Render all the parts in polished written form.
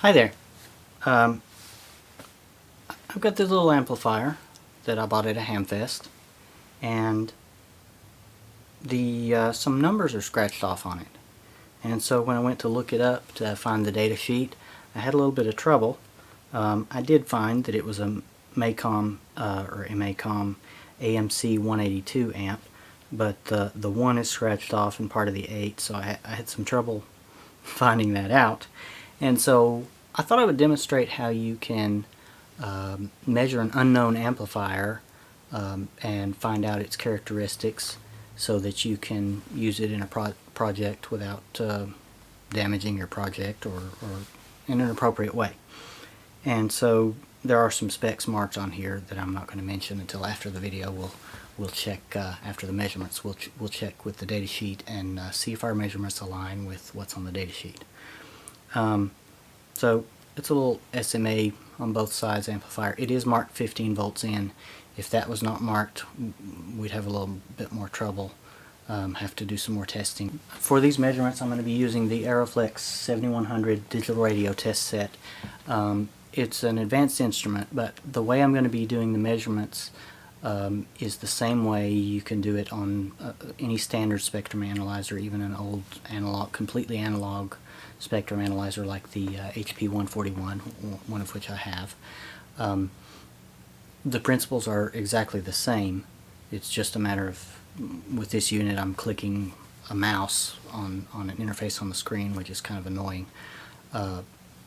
Hi there. I've got this little amplifier that I bought at a Hamfest, and some numbers are scratched off on it. And so when I went to look it up to find the data sheet, I had a little bit of trouble. I did find that it was a MACOM AMC 182 amp, but the 1 is scratched off and part of the 8, so I had some trouble finding that out. And so I thought I would demonstrate how you can measure an unknown amplifier and find out its characteristics so that you can use it in a project without damaging your project or in an appropriate way. And so there are some specs marked on here that I'm not going to mention until after the video. We'll check after the measurements. We'll check with the data sheet and see if our measurements align with what's on the data sheet. So it's a little SMA on both sides amplifier. It is marked 15 volts in. If that was not marked, we'd have a little bit more trouble. Have to do some more testing. For these measurements, I'm going to be using the Aeroflex 7100 digital radio test set. It's an advanced instrument, but the way I'm going to be doing the measurements is the same way you can do it on any standard spectrum analyzer, even an old analog, completely analog spectrum analyzer like the HP 141, one of which I have. The principles are exactly the same. It's just a matter of, with this unit, I'm clicking a mouse on an interface on the screen, which is kind of annoying,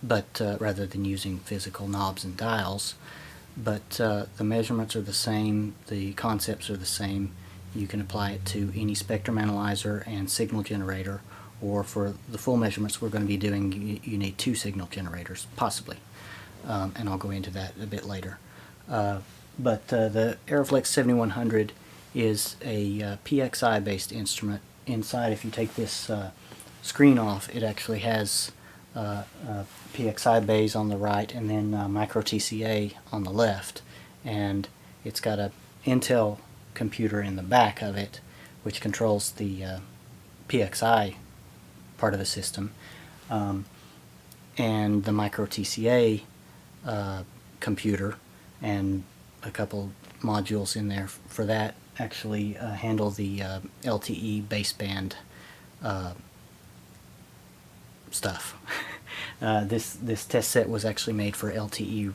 but rather than using physical knobs and dials. But the measurements are the same, the concepts are the same. You can apply it to any spectrum analyzer and signal generator, or for the full measurements we're going to be doing, you need 2 signal generators, possibly. And I'll go into that a bit later. But the Aeroflex 7100 is a PXI based instrument. Inside, if you take this screen off, it actually has PXI bays on the right and then MicroTCA on the left, and it's got a Intel computer in the back of it which controls the PXI part of the system, and the MicroTCA computer and a couple modules in there for that actually handle the LTE baseband stuff. This test set was actually made for LTE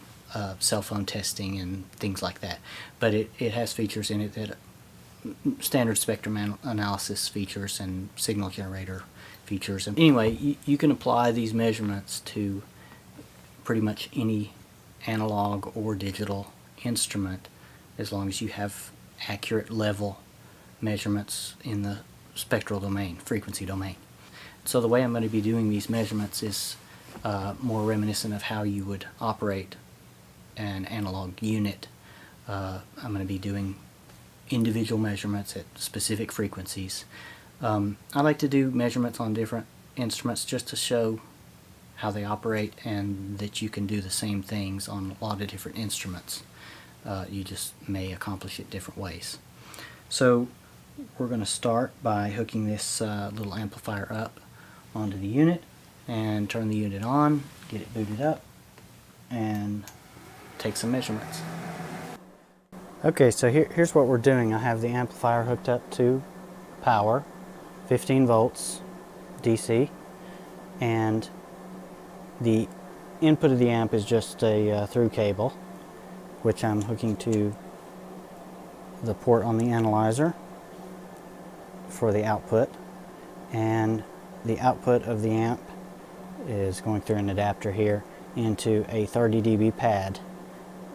cell phone testing and things like that, but it has features in it that standard spectrum analysis features and signal generator features. And anyway, you can apply these measurements to pretty much any analog or digital instrument as long as you have accurate level measurements in the spectral domain, frequency domain. So the way I'm going to be doing these measurements is more reminiscent of how you would operate an analog unit. I'm going to be doing individual measurements at specific frequencies. I like to do measurements on different instruments just to show how they operate and that you can do the same things on a lot of different instruments. You just may accomplish it different ways. So we're going to start by hooking this little amplifier up onto the unit and turn the unit on, get it booted up, and take some measurements. Okay, so here's what we're doing. I have the amplifier hooked up to power, 15 volts DC, and the input of the amp is just a through cable, which I'm hooking to the port on the analyzer for the output, and the output of the amp is going through an adapter here into a 30 dB pad.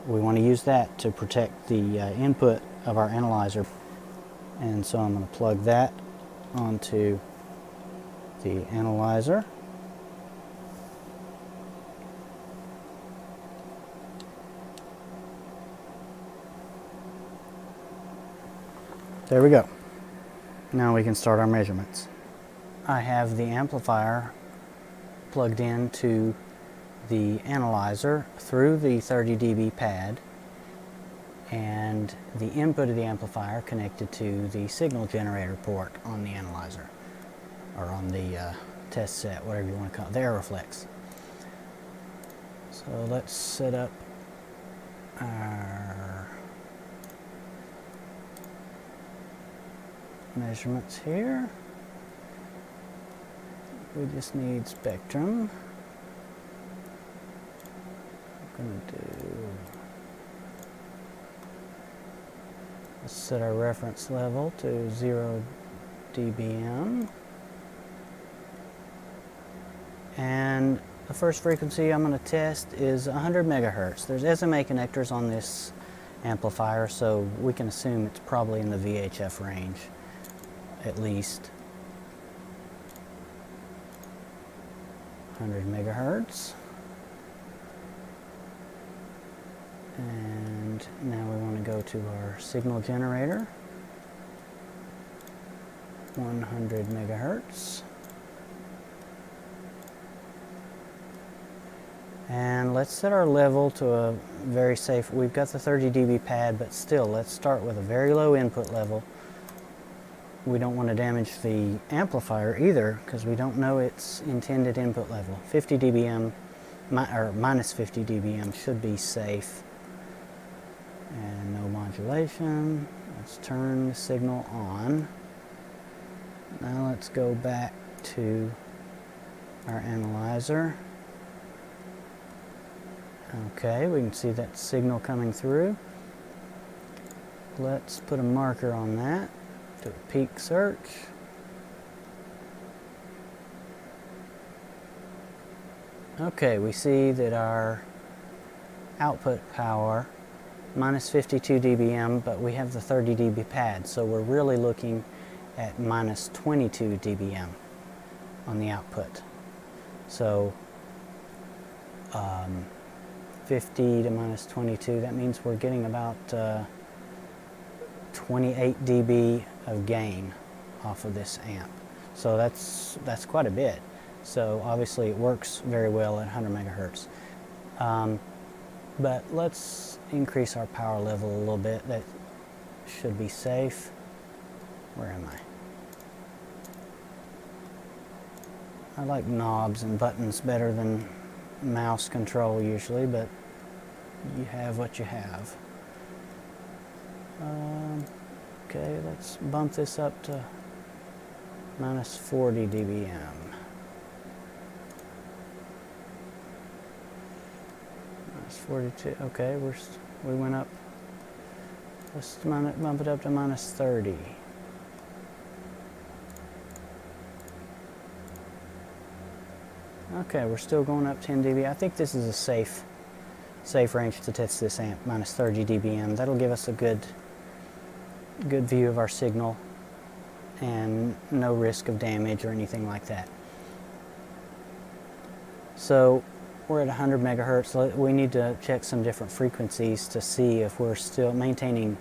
We want to use that to protect the input of our analyzer, and so I'm going to plug that onto the analyzer. There we go. Now we can start our measurements. I have the amplifier plugged into the analyzer through the 30 dB pad, and the input of the amplifier connected to the signal generator port on the analyzer, or on the test set, whatever you want to call it, the Aeroflex. So let's set up our measurements here. We just need spectrum. I'm going to do, let's set our reference level to 0 dBm. And the first frequency I'm going to test is 100 megahertz. There's SMA connectors on this amplifier, so we can assume it's probably in the VHF range, at least. 100 megahertz. And now we want to go to our signal generator. 100 megahertz. And let's set our level to a very safe, we've got the 30 dB pad, but still, let's start with a very low input level. We don't want to damage the amplifier either, because we don't know its intended input level. 50 dBm, or minus 50 dBm should be safe. And no modulation. Let's turn the signal on. Now let's go back to our analyzer. Okay, we can see that signal coming through. Let's put a marker on that. Do a peak search. Okay, we see that our output power minus 52 dBm, but we have the 30 dB pad, so we're really looking at minus 22 dBm on the output. So 50 to minus 22, that means we're getting about 28 dB of gain off of this amp. So that's quite a bit. So obviously it works very well at 100 megahertz. But let's increase our power level a little bit. That should be safe. Where am I? I like knobs and buttons better than mouse control usually, but you have what you have. Okay, let's bump this up to minus 40 dBm. Minus 42. Okay, we went up. Let's bump it up to minus 30. Okay, we're still going up 10 dB. I think this is a safe range to test this amp, minus 30 dBm. That'll give us a good view of our signal and no risk of damage or anything like that. So we're at 100 megahertz. We need to check some different frequencies to see if we're still maintaining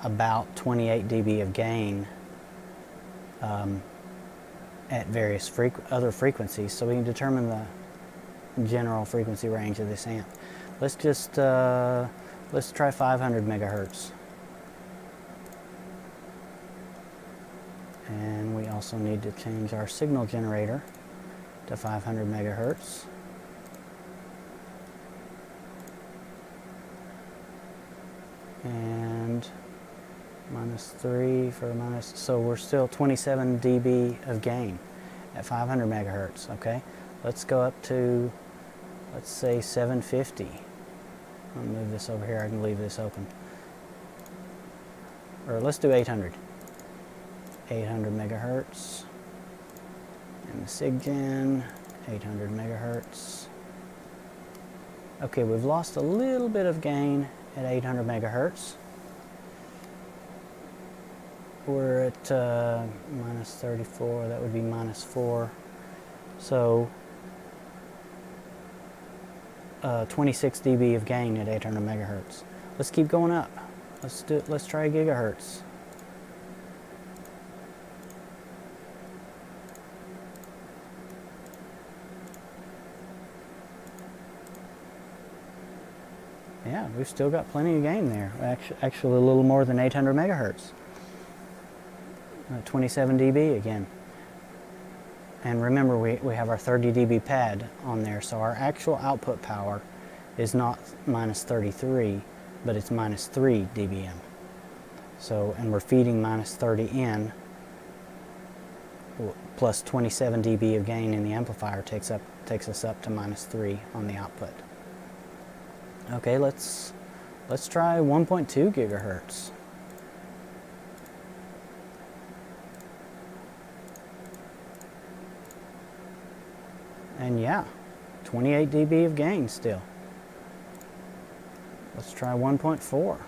about 28 dB of gain at various other frequencies, so we can determine the general frequency range of this amp. Let's just let's try 500 megahertz. And we also need to change our signal generator to 500 megahertz. And minus 3 for minus, so we're still 27 dB of gain at 500 megahertz, okay? Let's go up to, let's say 750. I'll move this over here, I can leave this open. Or let's do 800. 800 megahertz. And the SIGGEN, 800 megahertz. Okay, we've lost a little bit of gain at 800 megahertz. We're at minus 34, that would be minus 4. So 26 dB of gain at 800 megahertz. Let's keep going up. Let's try gigahertz. Yeah, we've still got plenty of gain there. Actually a little more than 800 megahertz. 27 dB again. And remember, we have our 30 dB pad on there, so our actual output power is not minus 33, but it's minus 3 dBm. So, and we're feeding minus 30 in, plus 27 dB of gain in the amplifier takes us up to minus 3 on the output. Okay, let's try 1.2 gigahertz. And yeah, 28 dB of gain still. Let's try 1.4.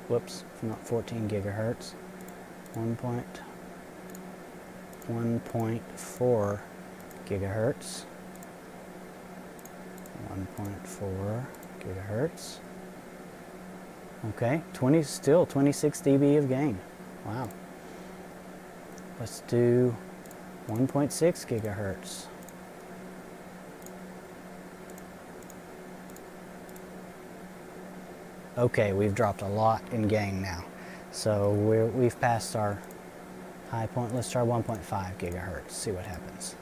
Whoops, not 14 gigahertz. 1.4 gigahertz. 1.4 gigahertz. Okay, still 26 dB of gain. Wow. Let's do 1.6 gigahertz. Okay, we've dropped a lot in gain now. So we've passed our high point. Let's try 1.5 gigahertz, see what happens.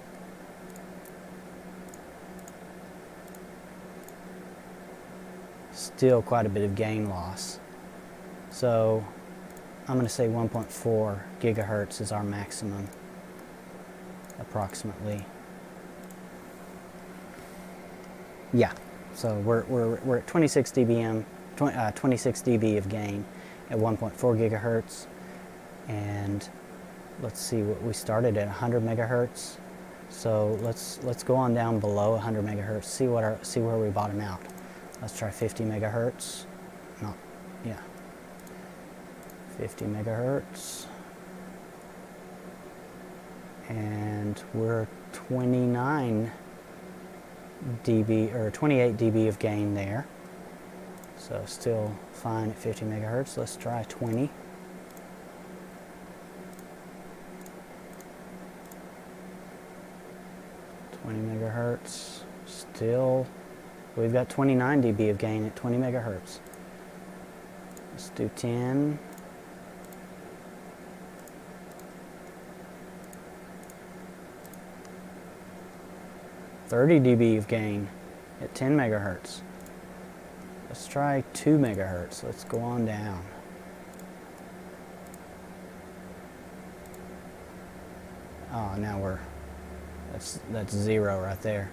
Still quite a bit of gain loss. So I'm going to say 1.4 gigahertz is our maximum, approximately. Yeah, so we're at 26 dBm, 26 dB of gain at 1.4 gigahertz, and let's see, what we started at 100 megahertz. So let's go on down below 100 megahertz, see where we bottom out. Let's try 50 megahertz. No, yeah, 50 megahertz, and we're 29 dB or 28 dB of gain there. So still fine at 50 megahertz. Let's try 20. Megahertz. Still, we've got 29 dB of gain at 20 megahertz. Let's do 10. $30 dB of gain at 10 megahertz. Let's try 2 megahertz. Let's go on down. Oh, now that's 0 right there.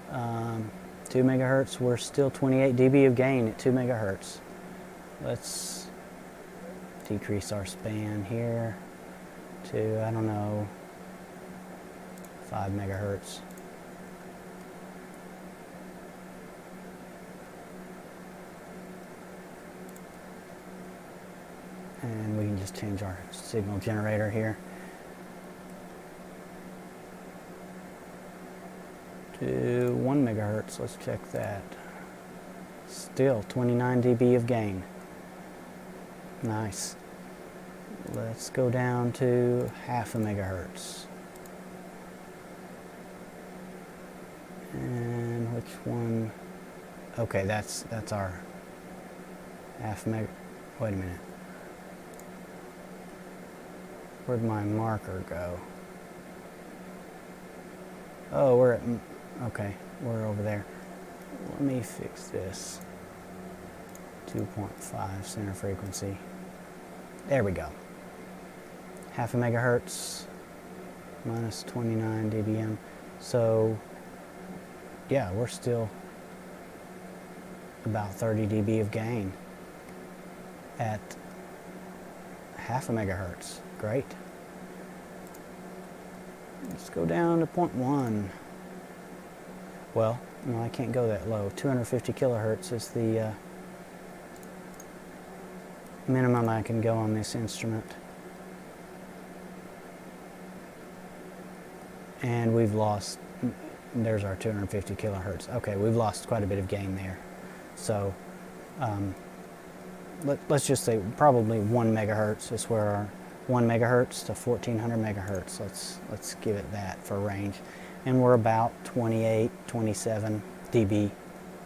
2 megahertz, we're still 28 dB of gain at 2 megahertz. Let's decrease our span here to, I don't know, 5 megahertz. And we can just change our signal generator here to 1 megahertz. Let's check that. Still 29 dB of gain. Nice. Let's go down to half a megahertz. And which one? Okay, that's our half meg. Wait a minute. Where'd my marker go? Oh, we're at, okay, we're over there. Let me fix this. 2.5 center frequency. There we go. Half a megahertz minus 29 dBm. So, yeah, we're still about 30 dB of gain at half a megahertz. Great. Let's go down to 0.1. Well, no, I can't go that low. 250 kilohertz is the minimum I can go on this instrument. And we've lost, there's our 250 kilohertz. Okay, we've lost quite a bit of gain there. So let's just say probably 1 megahertz is where our 1 megahertz to 1400 megahertz. Let's give it that for range. And we're about 28, 27 dB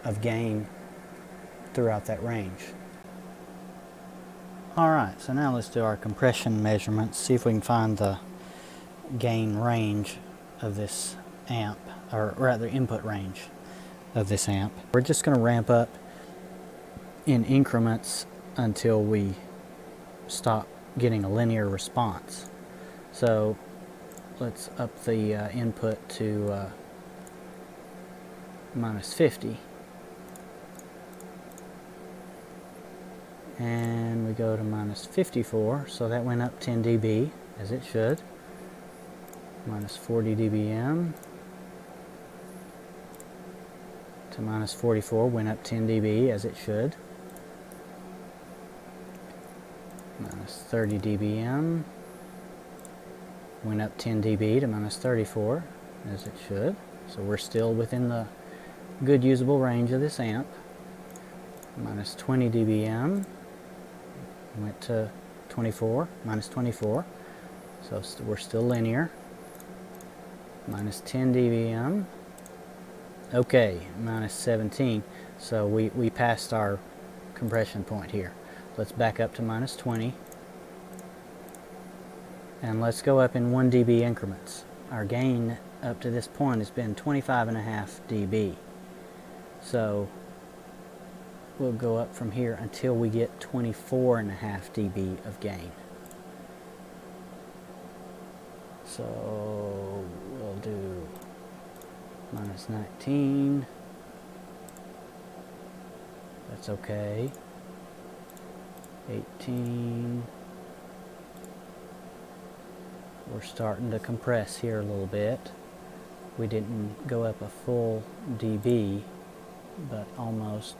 of gain throughout that range. Alright, so now let's do our compression measurements, see if we can find the gain range of this amp, or rather input range of this amp. We're just going to ramp up in increments until we stop getting a linear response. So let's up the input to minus 50. And we go to minus 54, so that went up 10 dB, as it should. Minus 40 dBm to minus 44, went up 10 dB, as it should. Minus 30 dBm, went up 10 dB to minus 34, as it should. So we're still within the good usable range of this amp. Minus 20 dBm, went to 24, minus 24, so we're still linear. Minus 10 dBm, okay, minus 17, so we passed our compression point here. Let's back up to minus 20, and let's go up in 1 dB increments. Our gain up to this point has been 25.5 dB, so we'll go up from here until we get 24.5 dB of gain. So we'll do minus 19. That's okay. 18. We're starting to compress here a little bit. We didn't go up a full dB, but almost.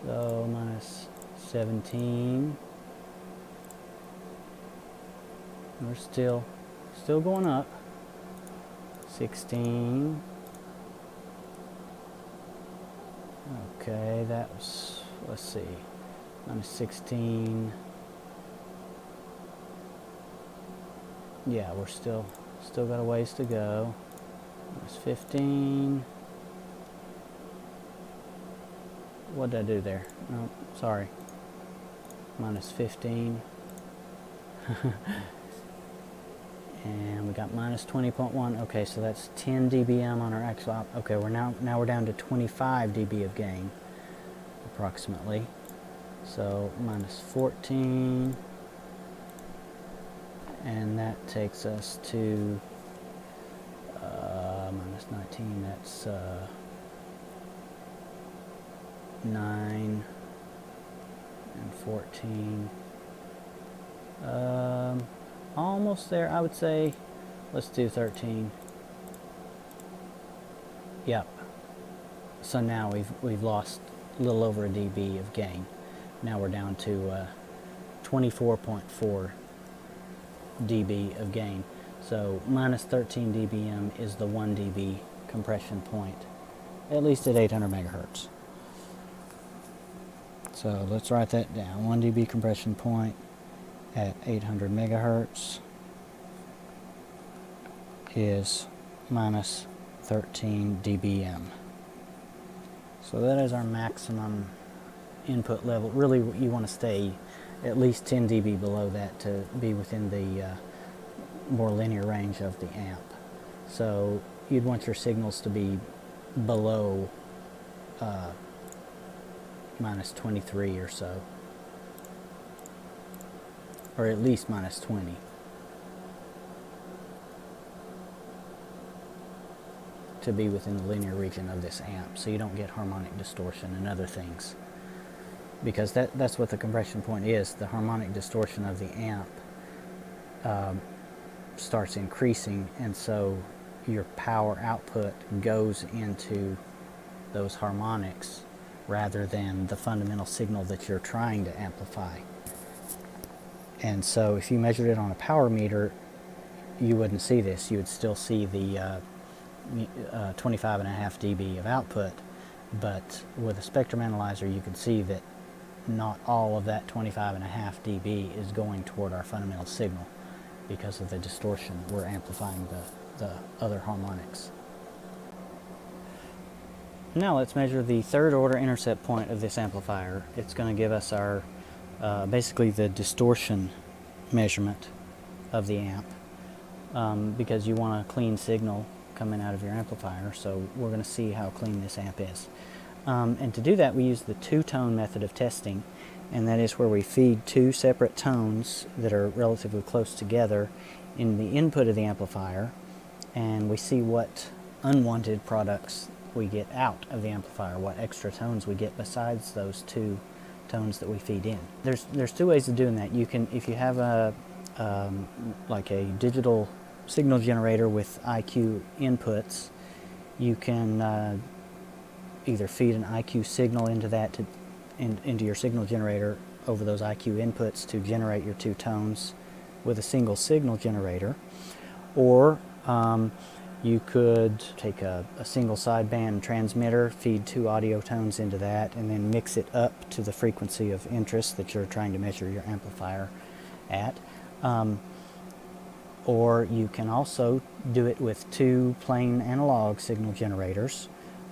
So minus 17. We're still going up. 16. Okay, that was, let's see, minus 16. Yeah, we're still got a ways to go. Minus 15. What did I do there? No, sorry. Minus 15. And we got minus 20.1. Okay, so that's 10 dBm on our actual. Okay, now we're down to 25 dB of gain, approximately. So minus 14, and that takes us to minus 19. That's 9 and 14. Almost there, I would say. Let's do 13. Yep. So now we've lost a little over a dB of gain. Now we're down to 24.4 dB of gain. So minus 13 dBm is the 1 dB compression point, at least at 800 megahertz. So let's write that down. 1 dB compression point at 800 megahertz is minus 13 dBm. So that is our maximum input level. Really, you want to stay at least 10 dB below that to be within the more linear range of the amp. So you'd want your signals to be below minus 23 or so, or at least minus 20. To be within the linear region of this amp, so you don't get harmonic distortion and other things. Because that's what the compression point is. The harmonic distortion of the amp starts increasing, and so your power output goes into those harmonics rather than the fundamental signal that you're trying to amplify. And so if you measured it on a power meter, you wouldn't see this. You would still see the 25.5 dB of output, but with a spectrum analyzer you can see that not all of that 25.5 dB is going toward our fundamental signal because of the distortion. We're amplifying the other harmonics. Now let's measure the third order intercept point of this amplifier. It's going to give us our basically the distortion measurement of the amp, because you want a clean signal coming out of your amplifier. So we're going to see how clean this amp is. And to do that, we use the two-tone method of testing, and that is where we feed two separate tones that are relatively close together in the input of the amplifier, and we see what unwanted products we get out of the amplifier, what extra tones we get besides those two tones that we feed in. There's two ways of doing that. You can, if you have a like a digital signal generator with IQ inputs, you can either feed an IQ signal into that into your signal generator over those IQ inputs to generate your two tones with a single signal generator, or you could take a single sideband transmitter, feed two audio tones into that, and then mix it up to the frequency of interest that you're trying to measure your amplifier at. Or you can also do it with two plain analog signal generators.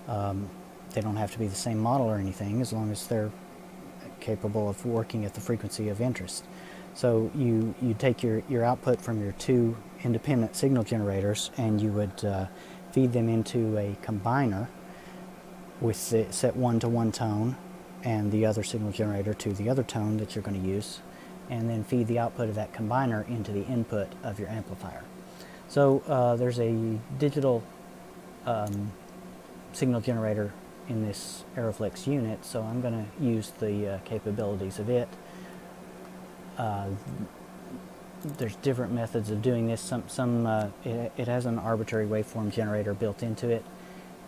They don't have to be the same model or anything, as long as they're capable of working at the frequency of interest. So you take your output from your two independent signal generators, and you would feed them into a combiner with set one to one tone and the other signal generator to the other tone that you're going to use, and then feed the output of that combiner into the input of your amplifier. So there's a digital signal generator in this Aeroflex unit, so I'm going to use the capabilities of it. There's different methods of doing this. It has an arbitrary waveform generator built into it,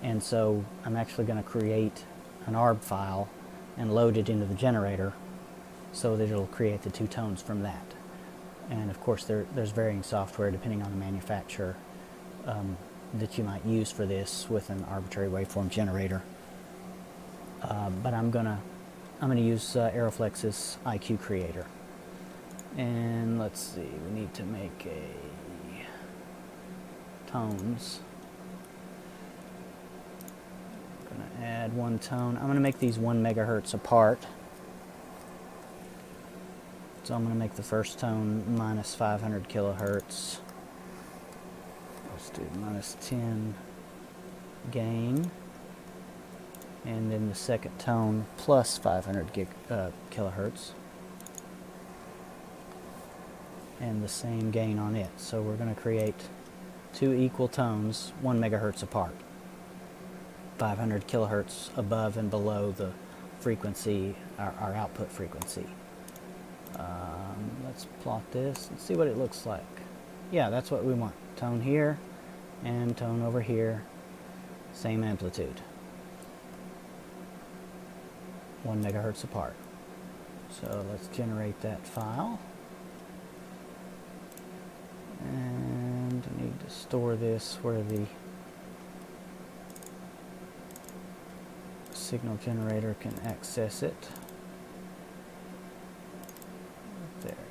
and so I'm actually going to create an ARB file and load it into the generator so that it'll create the two tones from that. And of course there's varying software depending on the manufacturer that you might use for this with an arbitrary waveform generator. But I'm gonna use Aeroflex's IQ creator. And let's see, we need to make a tones. I'm gonna add one tone. I'm gonna make these 1 megahertz apart. So I'm gonna make the first tone minus 500 kilohertz. Let's do minus 10 gain. And then the second tone plus 500 kilohertz, and the same gain on it. So we're going to create two equal tones 1 megahertz apart, 500 kilohertz above and below the frequency, our output frequency. Let's plot this and see what it looks like. Yeah, that's what we want. Tone here and tone over here, same amplitude. 1 megahertz apart. So let's generate that file. And I need to store this where the signal generator can access it. Right there.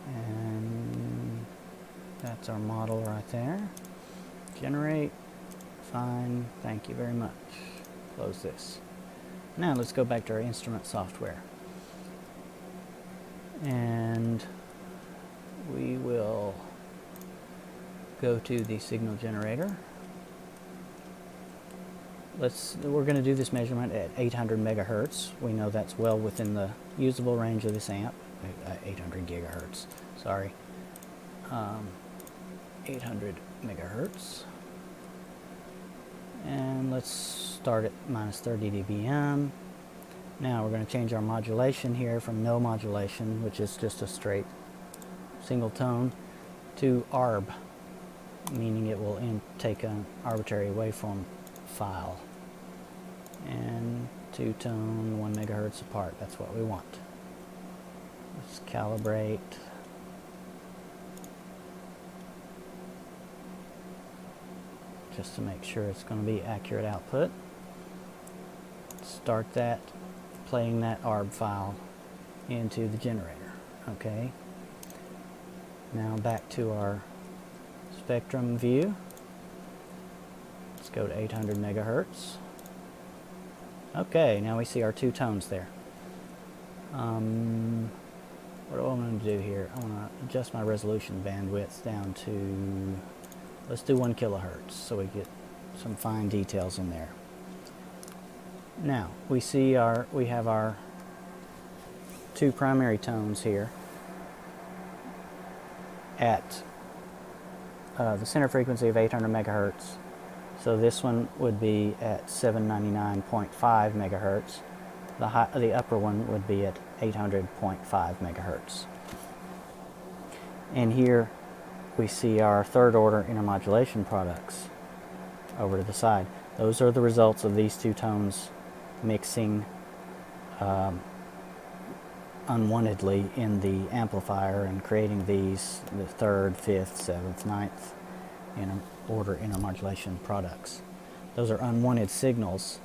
And that's our model right there. Generate. Fine. Thank you very much. Close this. Now let's go back to our instrument software, and we will go to the signal generator. We're going to do this measurement at 800 megahertz. We know that's well within the usable range of this amp. 800 gigahertz, sorry. 800 megahertz. And let's start at minus 30 dBm. Now we're going to change our modulation here from no modulation, which is just a straight single tone, to ARB, meaning it will take an arbitrary waveform file. And two tone 1 megahertz apart. That's what we want. Let's calibrate. Just to make sure it's going to be accurate output. Start that, playing that ARB file into the generator. Okay. Now back to our spectrum view. Let's go to 800 megahertz. Okay, now we see our two tones there. What am I going to do here? I want to adjust my resolution bandwidth down to, let's do 1 kilohertz so we get some fine details in there. Now we have our two primary tones here at the center frequency of 800 megahertz. So this one would be at 799.5 megahertz. The upper one would be at 800.5 megahertz. And here we see our third order intermodulation products over to the side. Those are the results of these two tones mixing unwantedly in the amplifier and creating these, the third, fifth, seventh, ninth order intermodulation products. Those are unwanted signals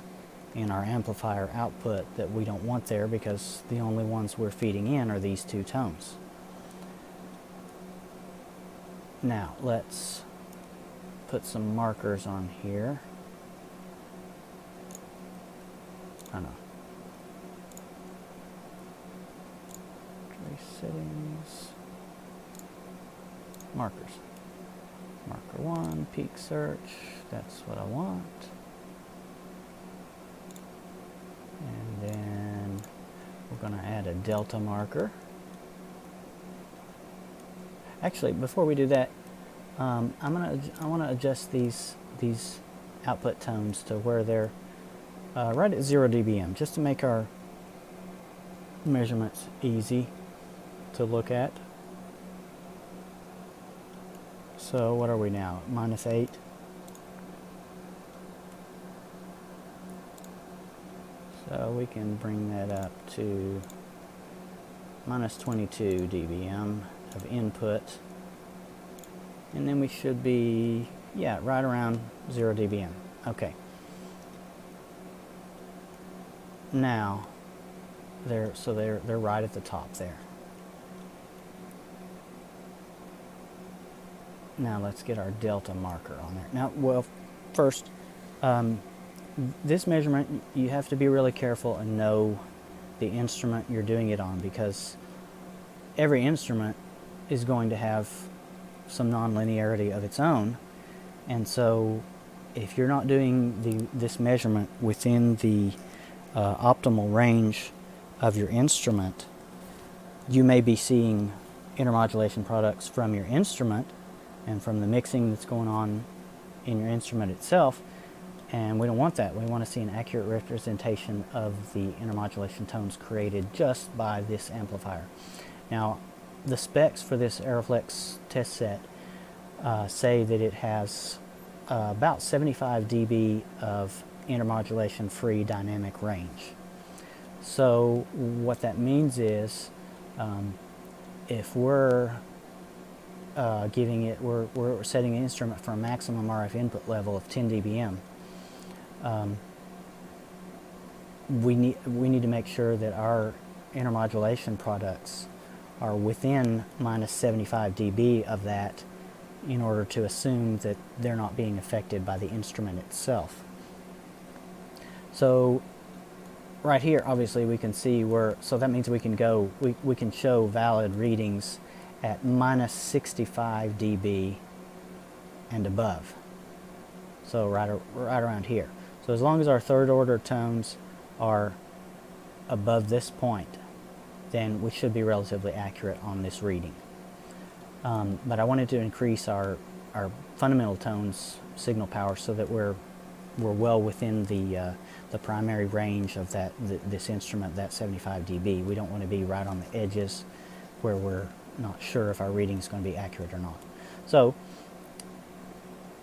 in our amplifier output that we don't want there because the only ones we're feeding in are these two tones. Now let's put some markers on here. Oh no. Trace settings. Markers. Marker 1, peak search. That's what I want. And then we're going to add a delta marker. Actually, before we do that, I want to adjust these output tones to where they're right at 0 dBm, just to make our measurements easy to look at. So what are we now? -8. So we can bring that up to -22 dBm of input. And then we should be, yeah, right around 0 dBm. Okay. Now, they're right at the top there. Now let's get our delta marker on there. Now, well, first, this measurement, you have to be really careful and know the instrument you're doing it on, because every instrument is going to have some nonlinearity of its own. And so if you're not doing this measurement within the optimal range of your instrument, you may be seeing intermodulation products from your instrument and from the mixing that's going on in your instrument itself, and we don't want that. We want to see an accurate representation of the intermodulation tones created just by this amplifier. Now, the specs for this Aeroflex test set say that it has about 75 dB of intermodulation free dynamic range. So what that means is if we're we're setting an instrument for a maximum RF input level of 10 dBm, we need to make sure that our intermodulation products are within -75 dB of that in order to assume that they're not being affected by the instrument itself. So right here, obviously, we can see so that means we can show valid readings at -65 dB and above. So right around here. So as long as our third order tones are above this point, then we should be relatively accurate on this reading. But I wanted to increase our fundamental tones signal power so that we're well within the primary range of this instrument, that 75 dB. We don't want to be right on the edges where we're not sure if our reading is going to be accurate or not. So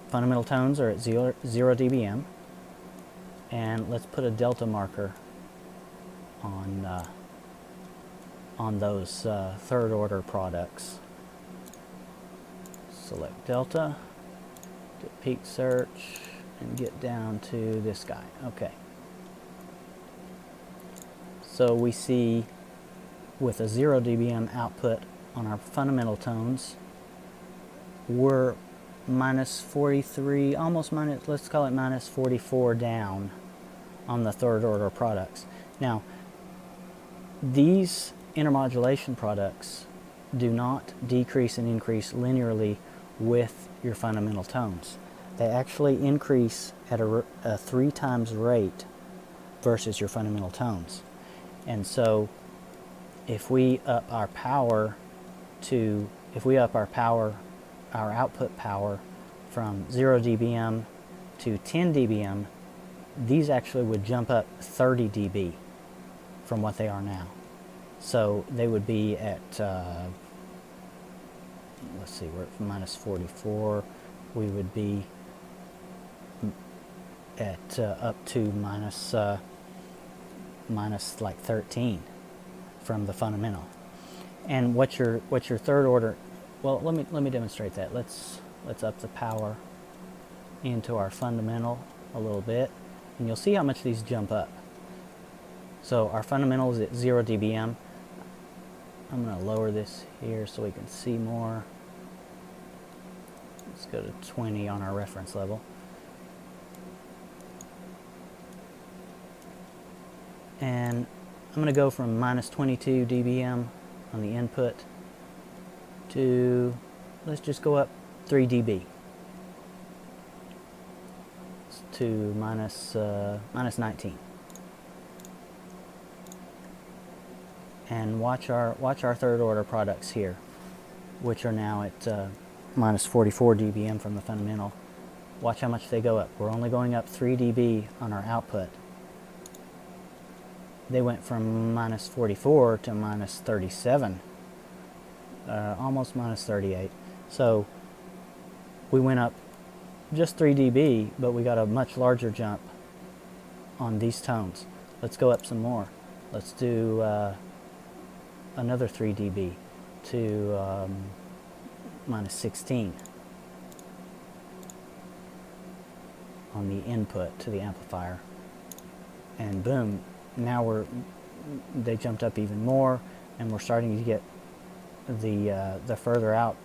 fundamental tones are at 0 dBm, and let's put a delta marker on those third order products. Select delta, get peak search, and get down to this guy. Okay. So we see with a 0 dBm output on our fundamental tones, we're -43, almost minus, let's call it -44 down on the third order products. Now, these intermodulation products do not decrease and increase linearly with your fundamental tones. They actually increase at a 3 times rate versus your fundamental tones. And so if we up our power our output power from 0 dBm to 10 dBm, these actually would jump up 30 dB from what they are now. So they would be at, let's see, we're at minus 44. We would be at up to minus like 13 from the fundamental. And what's your third order? Well, let me demonstrate that. Let's up the power into our fundamental a little bit, and you'll see how much these jump up. So our fundamental is at 0 dBm. I'm going to lower this here so we can see more. Let's go to 20 on our reference level. And I'm going to go from minus 22 dBm on the input to, let's just go up 3 dB to minus 19. And watch our third order products here, which are now at minus 44 dBm from the fundamental. Watch how much they go up. We're only going up 3 dB on our output. They went from minus 44 to minus 37, almost minus 38. So we went up just 3 dB, but we got a much larger jump on these tones. Let's go up some more. Let's do another 3 dB to minus 16 on the input to the amplifier. And boom, now they jumped up even more, and we're starting to get the further out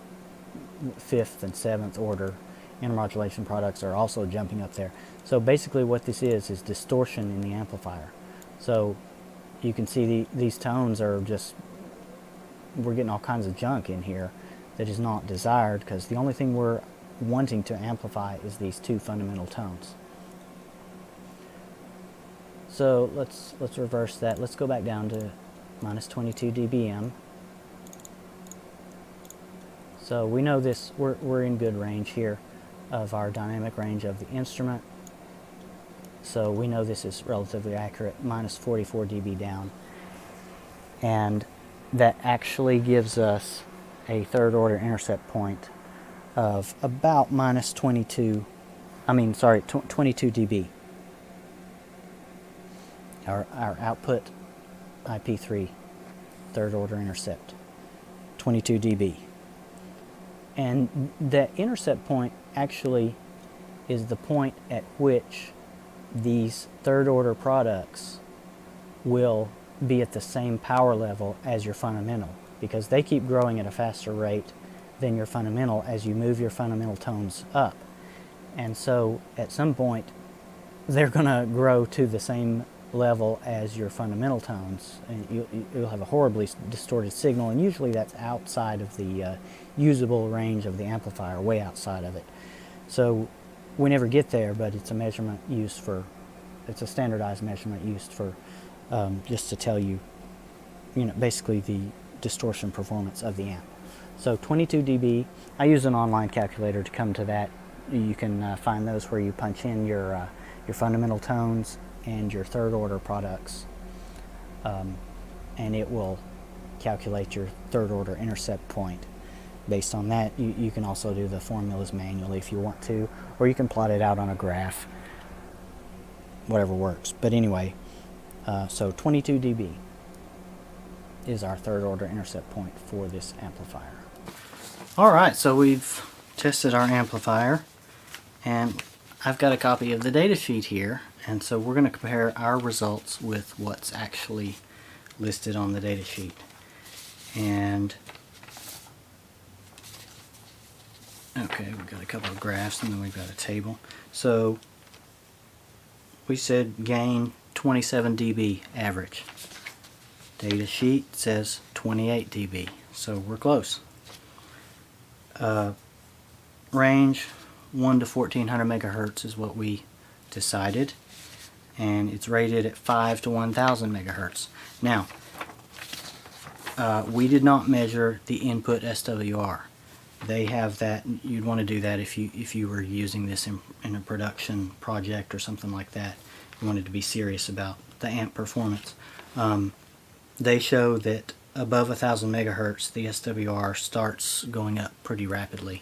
5th and 7th order intermodulation products are also jumping up there. So basically what this is distortion in the amplifier. So you can see these tones are just, we're getting all kinds of junk in here that is not desired, because the only thing we're wanting to amplify is these 2 fundamental tones. So let's reverse that. Let's go back down to minus 22 dBm. So we know this, we're in good range here of our dynamic range of the instrument. So we know this is relatively accurate, minus 44 dB down. And that actually gives us a third order intercept point of about minus 22 dB. Our output IP3 third order intercept, 22 dB. And that intercept point actually is the point at which these third order products will be at the same power level as your fundamental, because they keep growing at a faster rate than your fundamental as you move your fundamental tones up. And so at some point they're going to grow to the same level as your fundamental tones, and you'll have a horribly distorted signal, and usually that's outside of the usable range of the amplifier, way outside of it. So we never get there, but it's a measurement used for, it's a standardized measurement used for just to tell you, basically the distortion performance of the amp. So 22 dB, I use an online calculator to come to that. You can find those where you punch in your fundamental tones and your third order products, and it will calculate your third order intercept point. Based on that, you can also do the formulas manually if you want to, or you can plot it out on a graph, whatever works. But anyway, so 22 dB is our third order intercept point for this amplifier. Alright, so we've tested our amplifier, and I've got a copy of the datasheet here, and so we're going to compare our results with what's actually listed on the datasheet. And okay, we've got a couple of graphs, and then we've got a table. So we said gain 27 dB average. Datasheet says 28 dB, so we're close. Range 1 to 1400 megahertz is what we decided, and it's rated at 5 to 1000 megahertz. Now, we did not measure the input SWR. They have that. You'd want to do that if you were using this in a production project or something like that. You wanted to be serious about the amp performance. They show that above 1000 megahertz, the SWR starts going up pretty rapidly.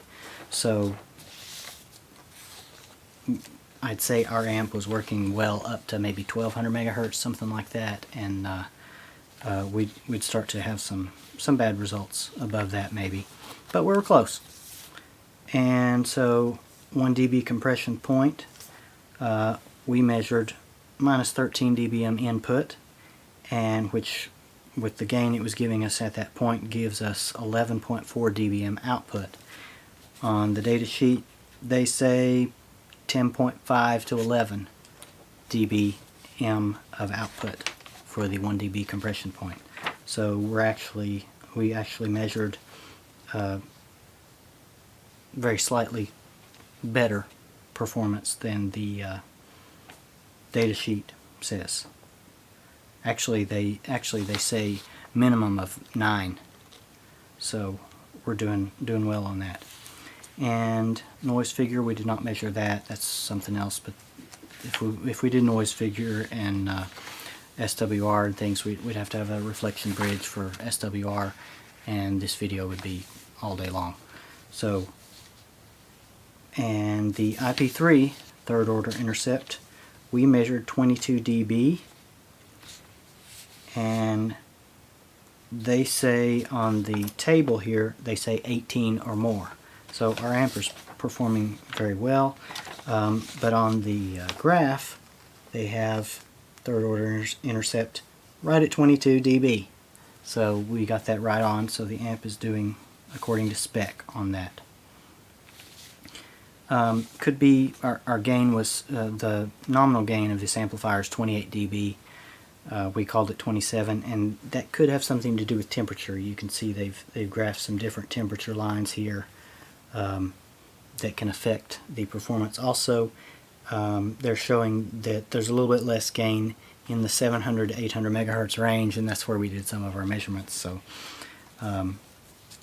So I'd say our amp was working well up to maybe 1200 megahertz, something like that, and we'd start to have some bad results above that maybe, but we were close. And so 1 dB compression point, we measured minus 13 dBm input, and which with the gain it was giving us at that point gives us 11.4 dBm output. On the data sheet they say 10.5 to 11 dBm of output for the 1 dB compression point. So we actually measured very slightly better performance than the data sheet says. Actually they say minimum of 9, so we're doing well on that. And noise figure, we did not measure that. That's something else. But if we did noise figure and SWR and things, we'd have to have a reflection bridge for SWR, and this video would be all day long. So, and the IP3 third order intercept, we measured 22 dB, and they say on the table here, they say 18 or more. So our amp is performing very well, but on the graph they have third order intercept right at 22 dB. So we got that right on, so the amp is doing according to spec on that. Could be our gain was the nominal gain of this amplifier is 28 dB. We called it 27, and that could have something to do with temperature. You can see they've graphed some different temperature lines here that can affect the performance. Also, they're showing that there's a little bit less gain in the 700 to 800 megahertz range, and that's where we did some of our measurements. So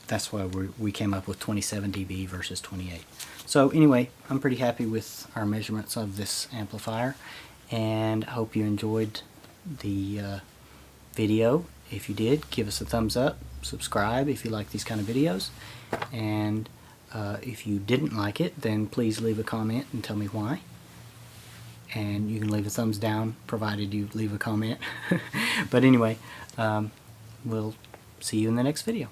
that's why we came up with 27 dB versus 28. So anyway, I'm pretty happy with our measurements of this amplifier, and I hope you enjoyed the video. If you did, give us a thumbs up, subscribe if you like these kind of videos, and if you didn't like it, then please leave a comment and tell me why. And you can leave a thumbs down provided you leave a comment. But anyway, we'll see you in the next video.